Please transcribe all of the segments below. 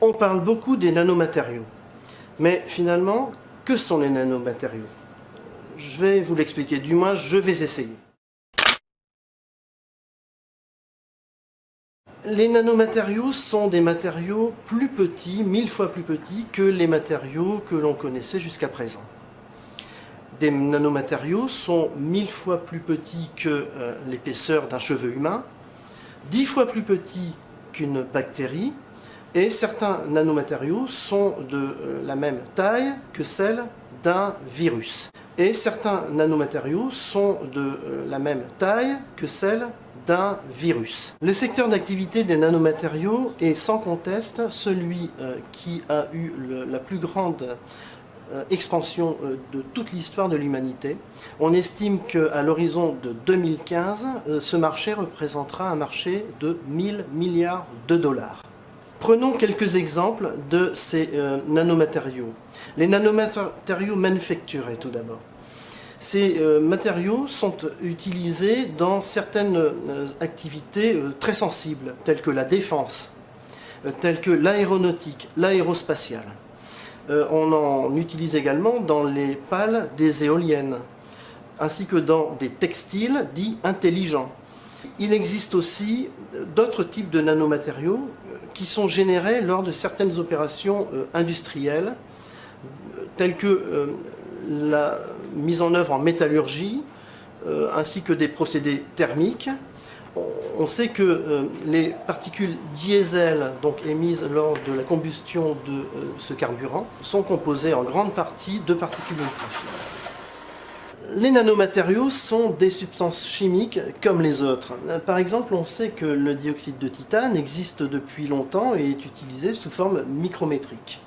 On parle beaucoup des nanomatériaux, mais finalement, que sont les nanomatériaux? Je vais vous l'expliquer, du moins je vais essayer. Les nanomatériaux sont des matériaux plus petits, 1000 fois plus petits que les matériaux que l'on connaissait jusqu'à présent. Des nanomatériaux sont 1000 fois plus petits que l'épaisseur d'un cheveu humain, 10 fois plus petits qu'une bactérie, et certains nanomatériaux sont de la même taille que celle d'un virus. Et certains nanomatériaux sont de la même taille que celle d'un virus. Le secteur d'activité des nanomatériaux est sans conteste celui qui a eu la plus grande expansion de toute l'histoire de l'humanité. On estime qu'à l'horizon de 2015, ce marché représentera un marché de 1000 milliards de dollars. Prenons quelques exemples de ces nanomatériaux. Les nanomatériaux manufacturés tout d'abord. Ces matériaux sont utilisés dans certaines activités très sensibles, telles que la défense, telles que l'aéronautique, l'aérospatiale. On en utilise également dans les pales des éoliennes, ainsi que dans des textiles dits intelligents. Il existe aussi d'autres types de nanomatériaux qui sont générés lors de certaines opérations industrielles, telles que la mise en œuvre en métallurgie, ainsi que des procédés thermiques. On sait que les particules diesel, donc émises lors de la combustion de ce carburant, sont composées en grande partie de particules ultrafines. Les nanomatériaux sont des substances chimiques comme les autres. Par exemple, on sait que le dioxyde de titane existe depuis longtemps et est utilisé sous forme micrométrique.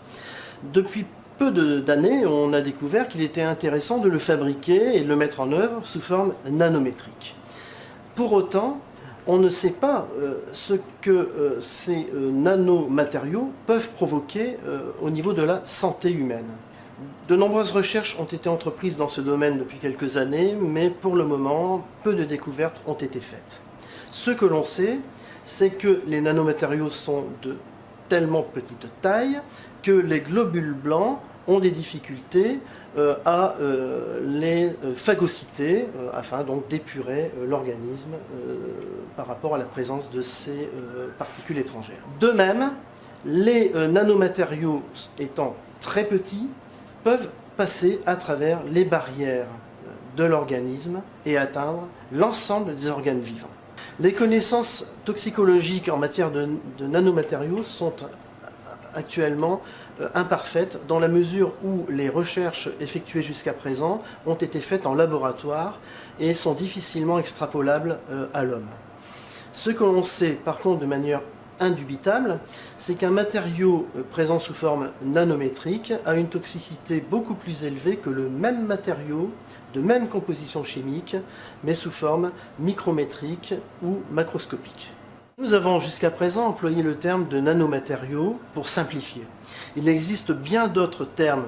Depuis peu d'années, on a découvert qu'il était intéressant de le fabriquer et de le mettre en œuvre sous forme nanométrique. Pour autant, on ne sait pas ce que ces nanomatériaux peuvent provoquer au niveau de la santé humaine. De nombreuses recherches ont été entreprises dans ce domaine depuis quelques années, mais pour le moment, peu de découvertes ont été faites. Ce que l'on sait, c'est que les nanomatériaux sont de tellement petite taille que les globules blancs ont des difficultés à les phagocyter afin donc d'épurer l'organisme par rapport à la présence de ces particules étrangères. De même, les nanomatériaux étant très petits peuvent passer à travers les barrières de l'organisme et atteindre l'ensemble des organes vivants. Les connaissances toxicologiques en matière de nanomatériaux sont actuellement imparfaites dans la mesure où les recherches effectuées jusqu'à présent ont été faites en laboratoire et sont difficilement extrapolables à l'homme. Ce que l'on sait par contre de manière indubitable, c'est qu'un matériau présent sous forme nanométrique a une toxicité beaucoup plus élevée que le même matériau de même composition chimique, mais sous forme micrométrique ou macroscopique. Nous avons jusqu'à présent employé le terme de nanomatériaux pour simplifier. Il existe bien d'autres termes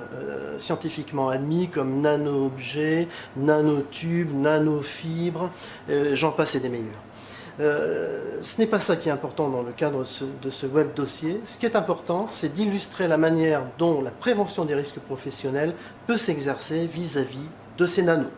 scientifiquement admis comme nano-objets, nanotubes, nanofibres, j'en passe et des meilleurs. Ce n'est pas ça qui est important dans le cadre de ce web dossier. Ce qui est important, c'est d'illustrer la manière dont la prévention des risques professionnels peut s'exercer vis-à-vis de ces nanos.